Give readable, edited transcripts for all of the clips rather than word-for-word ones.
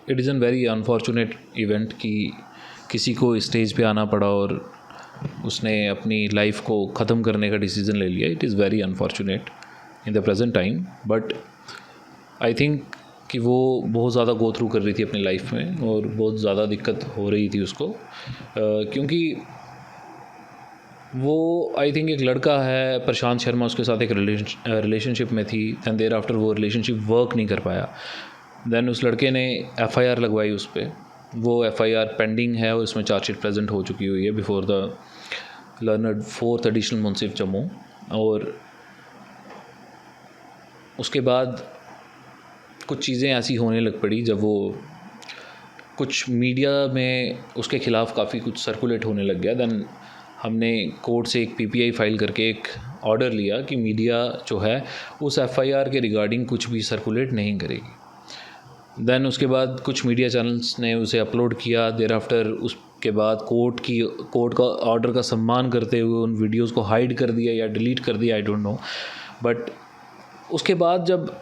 It is an very unfortunate event कि किसी को स्टेज पे आना पड़ा और उसने अपनी लाइफ को ख़त्म करने का डिसीज़न ले लिया. It is very unfortunate in the present time, but I think कि वो बहुत ज़्यादा गो थ्रू कर रही थी अपनी लाइफ में और बहुत ज़्यादा दिक्कत हो रही थी उसको, क्योंकि वो आई थिंक एक लड़का है प्रशांत शर्मा, उसके साथ एक रिलेशनशिप में थी. दैन देयर आफ्टर वो रिलेशनशिप वर्क नहीं कर पाया. दैन उस लड़के ने FIR लगवाई उस पर. वो FIR पेंडिंग है और इसमें चार्जशीट प्रेजेंट हो चुकी हुई है before the learned 4th additional Munsif Jammu. और उसके बाद कुछ चीज़ें ऐसी होने लग पड़ी जब वो कुछ मीडिया में उसके ख़िलाफ़ काफ़ी कुछ सर्कुलेट होने लग गया. दैन हमने कोर्ट से एक PPI फाइल करके एक ऑर्डर लिया कि मीडिया जो है उस FIR के रिगार्डिंग कुछ भी सर्कुलेट नहीं करेगी. दैन उसके बाद कुछ मीडिया चैनल्स ने उसे अपलोड किया. देर आफ्टर उसके बाद कोर्ट का ऑर्डर का सम्मान करते हुए उन वीडियोस को हाइड कर दिया या डिलीट कर दिया, आई डोंट नो. बट उसके बाद जब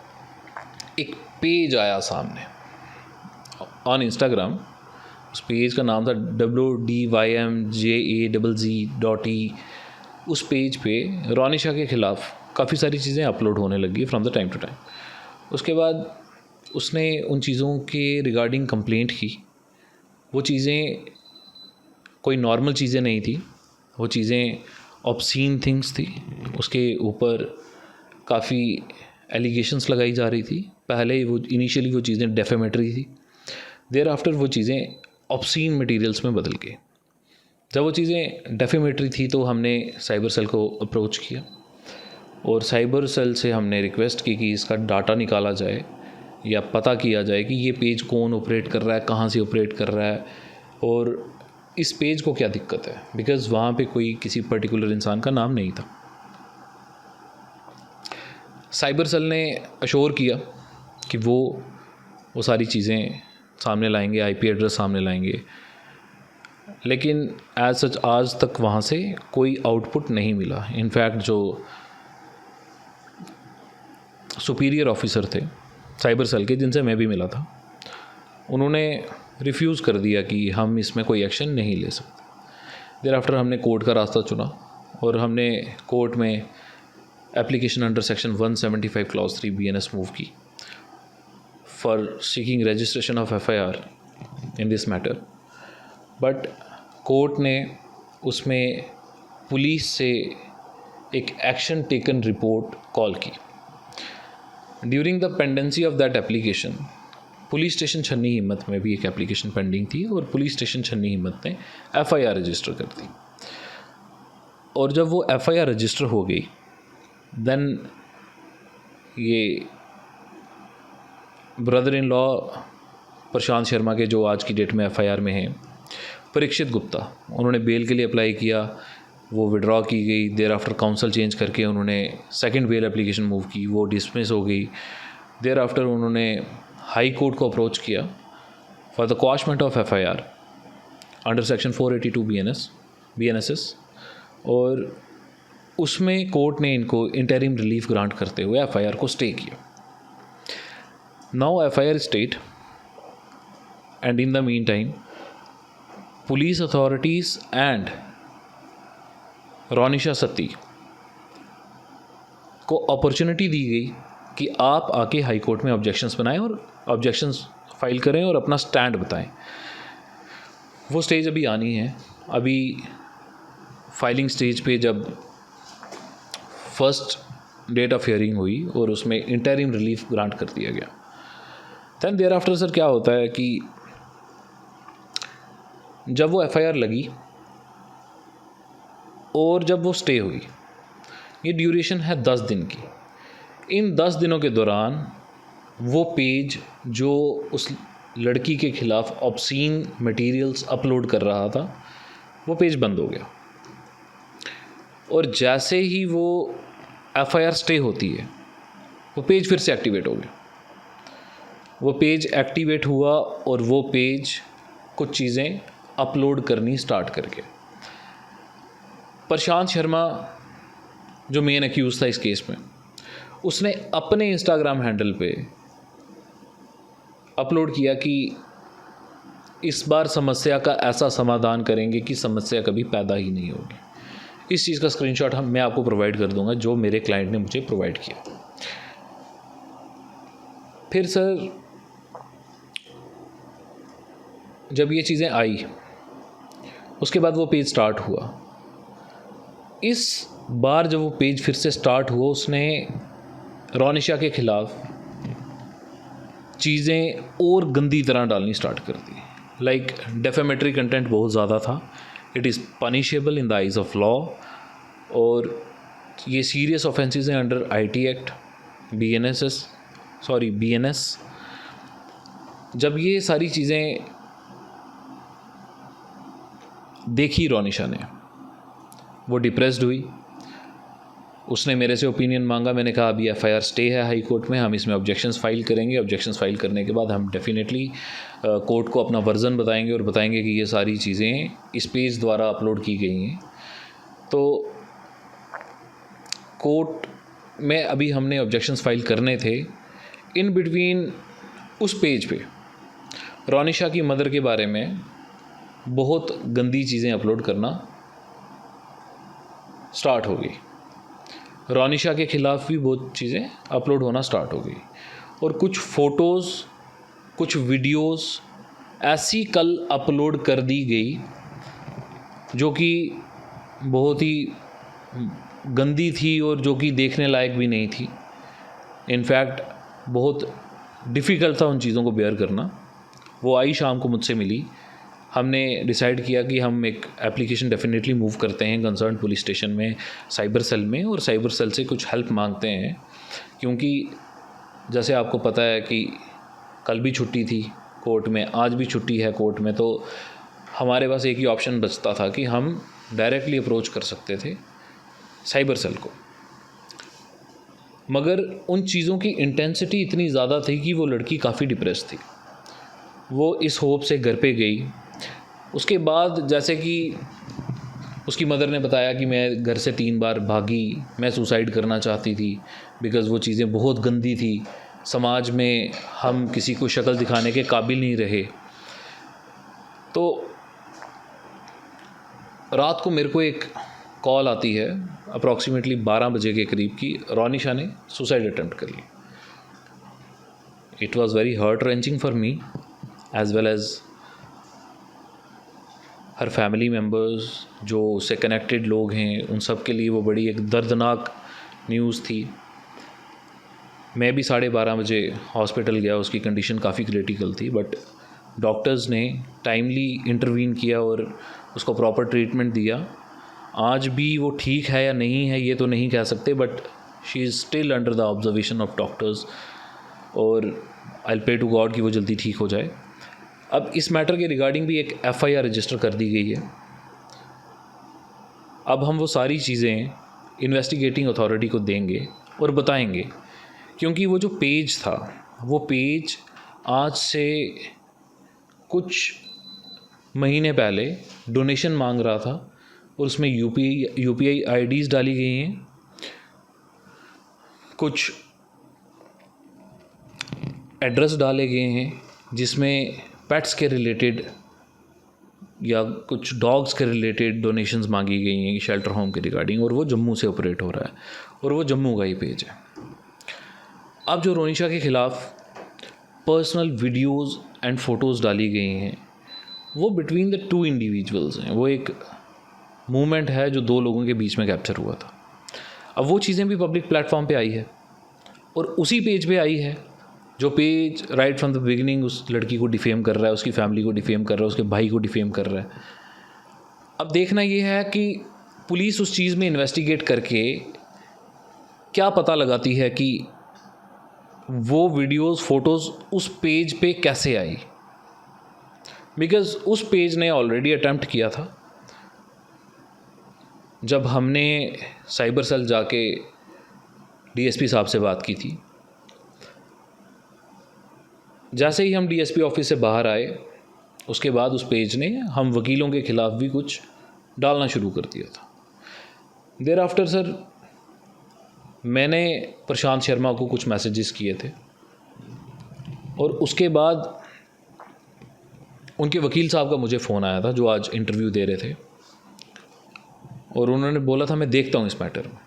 एक पेज आया सामने ऑन इंस्टाग्राम, उस पेज का नाम था WDYMJAZZ.E. उस पेज पे रोनिशा के ख़िलाफ़ काफ़ी सारी चीज़ें अपलोड होने लगी from the time to time. उसके बाद उसने उन चीज़ों के रिगार्डिंग कंप्लेंट की. वो चीज़ें कोई नॉर्मल चीज़ें नहीं थी, वो चीज़ें ऑब्सीन थिंग्स थी. उसके ऊपर काफ़ी एलिगेशंस लगाई जा रही थी. पहले वो इनिशियली वो चीज़ें डेफेमेटरी थी. देयर आफ्टर वो चीज़ें ऑब्सीन मटेरियल्स में बदल गई. जब वो चीज़ें डेफेमेटरी थी तो हमने साइबर सेल को अप्रोच किया और साइबर सेल से हमने रिक्वेस्ट की कि इसका डाटा निकाला जाए या पता किया जाए कि ये पेज कौन ऑपरेट कर रहा है, कहाँ से ऑपरेट कर रहा है और इस पेज को क्या दिक्कत है, बिकॉज़ वहाँ पे कोई किसी पर्टिकुलर इंसान का नाम नहीं था. साइबर सेल ने अश्योर किया कि वो सारी चीज़ें सामने लाएंगे, IP एड्रेस सामने लाएंगे, लेकिन एज सच आज तक वहाँ से कोई आउटपुट नहीं मिला. इनफैक्ट जो सुपीरियर ऑफिसर थे साइबर सेल के, जिनसे मैं भी मिला था, उन्होंने रिफ्यूज़ कर दिया कि हम इसमें कोई एक्शन नहीं ले सकते. देर आफ्टर हमने कोर्ट का रास्ता चुना और हमने कोर्ट में application under section 175 clause 3 BNS move की for seeking registration of FIR in this matter. But court ने उसमें पुलिस से एक एक्शन टेकन रिपोर्ट कॉल की. During the pendency of that application, police station Chhanni Himmat में भी एक एप्लीकेशन पेंडिंग थी और पुलिस स्टेशन छन्नी हिम्मत ने FIR रजिस्टर कर दी. और जब वो FIR रजिस्टर हो गई, देन ये ब्रदर इन लॉ प्रशांत शर्मा के, जो आज की डेट में FIR में हैं, परीक्षित गुप्ता, उन्होंने बेल के लिए अप्लाई किया. वो विड्रॉ की गई. देर आफ्टर काउंसिल चेंज करके उन्होंने सेकंड बेल एप्लीकेशन मूव की, वो डिसमिस हो गई. देर आफ्टर उन्होंने हाई कोर्ट को अप्रोच किया for the quashment of FIR under section 482 BNSS और उसमें कोर्ट ने इनको इंटरिम रिलीफ ग्रांट करते हुए FIR को स्टे किया. Now FIR state and in the meantime police authorities and Ronisha Satti को अपॉर्चुनिटी दी गई कि आप आके हाई कोर्ट में ऑब्जेक्शंस बनाएं और ऑब्जेक्शंस फाइल करें और अपना स्टैंड बताएं. वो स्टेज अभी आनी है. अभी फाइलिंग स्टेज पे जब फर्स्ट डेट ऑफ हियरिंग हुई और उसमें इंटरिम रिलीफ ग्रांट कर दिया गया, दैन देयर आफ्टर सर क्या होता है कि जब वो FIR लगी और जब वो स्टे हुई, ये ड्यूरेशन है 10 दिन की. इन 10 दिनों के दौरान वो पेज जो उस लड़की के ख़िलाफ़ ऑब्सीन मटेरियल्स अपलोड कर रहा था, वो पेज बंद हो गया. और जैसे ही वो FIR स्टे होती है, वो पेज फिर से एक्टिवेट हो गया. वो पेज एक्टिवेट हुआ और वो पेज कुछ चीज़ें अपलोड करनी स्टार्ट करके. प्रशांत शर्मा जो मेन एक्यूज़ था इस केस में, उसने अपने इंस्टाग्राम हैंडल पे अपलोड किया कि इस बार समस्या का ऐसा समाधान करेंगे कि समस्या कभी पैदा ही नहीं होगी। इस चीज़ का स्क्रीनशॉट मैं आपको प्रोवाइड कर दूंगा जो मेरे क्लाइंट ने मुझे प्रोवाइड किया। फिर सर जब ये चीज़ें आई उसके बाद वो पेज स्टार्ट हुआ। इस बार जब वो पेज फिर से स्टार्ट हुआ उसने रोनिशा के ख़िलाफ़ चीज़ें और गंदी तरह डालनी स्टार्ट कर दी। लाइक डेफेमेटरी कंटेंट बहुत ज़्यादा था। It is punishable in the eyes of law और ये सीरियस ऑफेंसेस हैं अंडर IT एक्ट BNS। जब ये सारी चीज़ें देखी रोनिशा ने, वो डिप्रेस्ड हुई। उसने मेरे से ओपिनियन मांगा। मैंने कहा अभी FIR स्टे है हाई कोर्ट में, हम इसमें ऑब्जेक्शंस फाइल करेंगे। ऑब्जेक्शंस फाइल करने के बाद हम डेफिनेटली कोर्ट को अपना वर्जन बताएंगे और बताएंगे कि ये सारी चीज़ें इस पेज द्वारा अपलोड की गई हैं। तो कोर्ट में अभी हमने ऑब्जेक्शंस फाइल करने थे। इन बिटवीन उस पेज पे रोनिशा की मदर के बारे में बहुत गंदी चीज़ें अपलोड करना स्टार्ट हो गई। रोनिशा के ख़िलाफ़ भी बहुत चीज़ें अपलोड होना स्टार्ट हो गई और कुछ फ़ोटोज़ कुछ वीडियोज़ ऐसी कल अपलोड कर दी गई जो कि बहुत ही गंदी थी और जो कि देखने लायक भी नहीं थी। इनफैक्ट बहुत डिफ़िकल्ट था उन चीज़ों को बेयर करना। वो आई शाम को मुझसे मिली। हमने डिसाइड किया कि हम एक एप्लीकेशन डेफिनेटली मूव करते हैं कंसर्न पुलिस स्टेशन में, साइबर सेल में, और साइबर सेल से कुछ हेल्प मांगते हैं क्योंकि जैसे आपको पता है कि कल भी छुट्टी थी कोर्ट में, आज भी छुट्टी है कोर्ट में। तो हमारे पास एक ही ऑप्शन बचता था कि हम डायरेक्टली अप्रोच कर सकते थे साइबर सेल को। मगर उन चीज़ों की इंटेंसिटी इतनी ज़्यादा थी कि वो लड़की काफ़ी डिप्रेस थी। वो इस होप से घर पे गई। उसके बाद जैसे कि उसकी मदर ने बताया कि मैं घर से 3 बार भागी, मैं सुसाइड करना चाहती थी बिकॉज़ वो चीज़ें बहुत गंदी थी। समाज में हम किसी को शक्ल दिखाने के काबिल नहीं रहे। तो रात को मेरे को एक कॉल आती है अप्रॉक्सीमेटली 12 बजे के करीब की, रोनिशा ने सुसाइड अटेम्प्ट कर ली। It was very heart wrenching for me as well as her family members जो उससे कनेक्टेड लोग हैं उन सब के लिए वो बड़ी एक दर्दनाक न्यूज़ थी। मैं भी 12:30 बजे हॉस्पिटल गया। उसकी कंडीशन काफ़ी क्रिटिकल थी बट डॉक्टर्स ने टाइमली इंटरवीन किया और उसको प्रॉपर ट्रीटमेंट दिया। आज भी वो ठीक है या नहीं है ये तो नहीं कह सकते but she is still under the observation of doctors और I will pray to God कि वो जल्दी ठीक हो जाए। अब इस मैटर के रिगार्डिंग भी एक FIR रजिस्टर कर दी गई है। अब हम वो सारी चीज़ें इन्वेस्टिगेटिंग अथॉरिटी को देंगे और बताएंगे क्योंकि वो जो पेज था वो पेज आज से कुछ महीने पहले डोनेशन मांग रहा था और उसमें UPI IDs डाली गई हैं, कुछ एड्रेस डाले गए हैं जिसमें पेट्स के रिलेटेड या कुछ डॉग्स के रिलेटेड डोनेशंस मांगी गई हैं शेल्टर होम के रिगार्डिंग, और वो जम्मू से ऑपरेट हो रहा है और वो जम्मू का ही पेज है। अब जो रोनिशा के ख़िलाफ़ पर्सनल वीडियोज़ एंड फ़ोटोज़ डाली गई हैं वो बिटवीन द 2 इंडिविजुअल्स हैं। वो एक मूवमेंट है जो 2 लोगों के बीच में कैप्चर हुआ था। अब वो चीज़ें भी पब्लिक प्लेटफॉर्म पे आई है और उसी पेज पे आई है जो page right from the beginning उस लड़की को डिफेम कर रहा है, उसकी फैमिली को डिफेम कर रहा है, उसके भाई को डिफेम कर रहा है। अब देखना ये है कि पुलिस उस चीज़ में इन्वेस्टिगेट करके क्या पता लगाती है कि वो वीडियोस फ़ोटोज़ उस पेज पे कैसे आई, बिकॉज़ उस पेज ने ऑलरेडी अटेम्प्ट किया था। जब हमने साइबर सेल जाके DSP साहब से बात की थी, जैसे ही हम DSP ऑफिस से बाहर आए उसके बाद उस पेज ने हम वकीलों के ख़िलाफ़ भी कुछ डालना शुरू कर दिया था। देर आफ्टर सर मैंने प्रशांत शर्मा को कुछ मैसेजेस किए थे और उसके बाद उनके वकील साहब का मुझे फ़ोन आया था जो आज इंटरव्यू दे रहे थे, और उन्होंने बोला था मैं देखता हूँ इस मैटर में,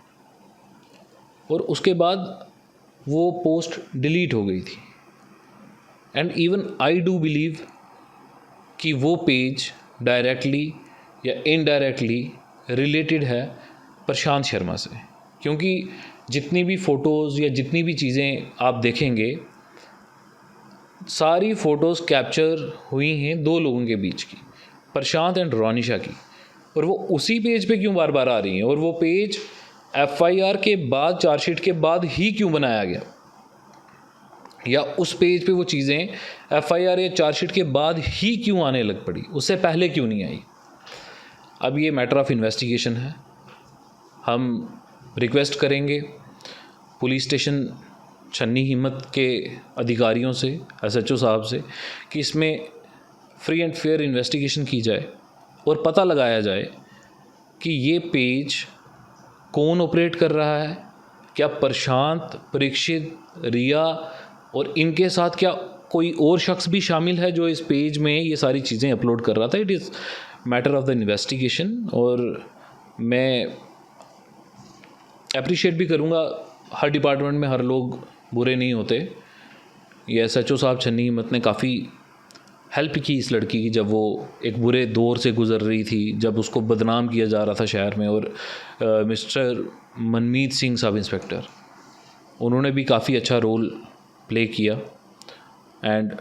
और उसके बाद वो पोस्ट डिलीट हो गई थी। And even I do believe कि वो पेज डायरेक्टली या इनडायरेक्टली रिलेटेड है प्रशांत शर्मा से, क्योंकि जितनी भी फ़ोटोज़ या जितनी भी चीज़ें आप देखेंगे, सारी फ़ोटोज़ कैप्चर हुई हैं दो लोगों के बीच की, प्रशांत एंड रोनिशा की, और वो उसी पेज पे क्यों बार बार आ रही हैं, और वो पेज एफआईआर के बाद, चार्जशीट के बाद ही क्यों बनाया गया, या उस पेज पे वो चीज़ें एफआईआर या चार्जशीट के बाद ही क्यों आने लग पड़ी, उससे पहले क्यों नहीं आई। अब ये मैटर ऑफ इन्वेस्टिगेशन है। हम रिक्वेस्ट करेंगे पुलिस स्टेशन छन्नी हिम्मत के अधिकारियों से, एसएचओ साहब से, कि इसमें फ्री एंड फेयर इन्वेस्टिगेशन की जाए और पता लगाया जाए कि ये पेज कौन ऑपरेट कर रहा है। क्या प्रशांत, परीक्षित, रिया और इनके साथ क्या कोई और शख्स भी शामिल है जो इस पेज में ये सारी चीज़ें अपलोड कर रहा था। It is matter of the investigation. और मैं अप्रिशिएट भी करूँगा, हर डिपार्टमेंट में हर लोग बुरे नहीं होते। ये एसएचओ साहब छन्नी हिम्मत ने काफ़ी हेल्प की इस लड़की की, जब वो एक बुरे दौर से गुज़र रही थी, जब उसको बदनाम किया जा रहा था शहर में। और मिस्टर मनमीत सिंह सब इंस्पेक्टर, उन्होंने भी काफ़ी अच्छा रोल प्ले किया। एंड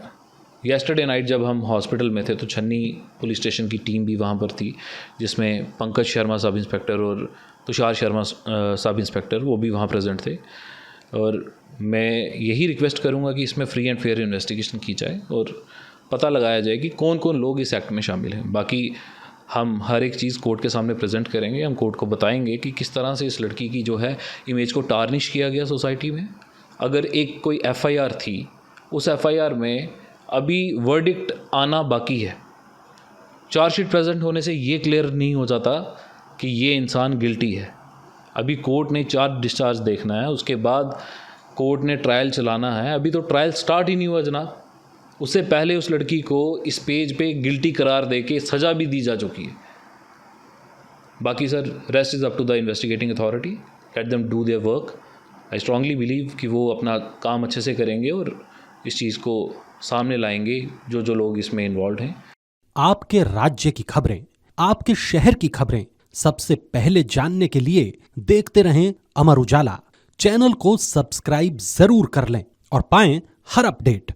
येस्टरडे नाइट जब हम हॉस्पिटल में थे तो छन्नी पुलिस स्टेशन की टीम भी वहाँ पर थी, जिसमें पंकज शर्मा सब इंस्पेक्टर और तुषार शर्मा सब इंस्पेक्टर, वो भी वहाँ प्रेजेंट थे। और मैं यही रिक्वेस्ट करूँगा कि इसमें फ्री एंड फेयर इन्वेस्टिगेशन की जाए और पता लगाया जाए कि कौन कौन लोग इस एक्ट में शामिल हैं। बाकी हम हर एक चीज़ कोर्ट के सामने प्रेजेंट करेंगे। हम कोर्ट को बताएंगे कि किस तरह से इस लड़की की जो है इमेज को टार्निश किया गया सोसाइटी में। अगर एक कोई एफआईआर थी, उस एफआईआर में अभी वर्डिक्ट आना बाकी है। चार्जशीट प्रेजेंट होने से ये क्लियर नहीं हो जाता कि ये इंसान गिल्टी है। अभी कोर्ट ने चार्ज डिस्चार्ज देखना है, उसके बाद कोर्ट ने ट्रायल चलाना है। अभी तो ट्रायल स्टार्ट ही नहीं हुआ जनाब। उससे पहले उस लड़की को इस पेज पे गिल्टी करार दे के सज़ा भी दी जा चुकी है। बाकी sir, rest is up to the investigating authority, let them do their work. I strongly believe कि वो अपना काम अच्छे से करेंगे और इस चीज़ को सामने लाएंगे जो जो लोग इसमें इन्वॉल्व हैं। आपके राज्य की खबरें, आपके शहर की खबरें सबसे पहले जानने के लिए देखते रहें अमर उजाला। चैनल को सब्सक्राइब जरूर कर लें और पाएं हर अपडेट।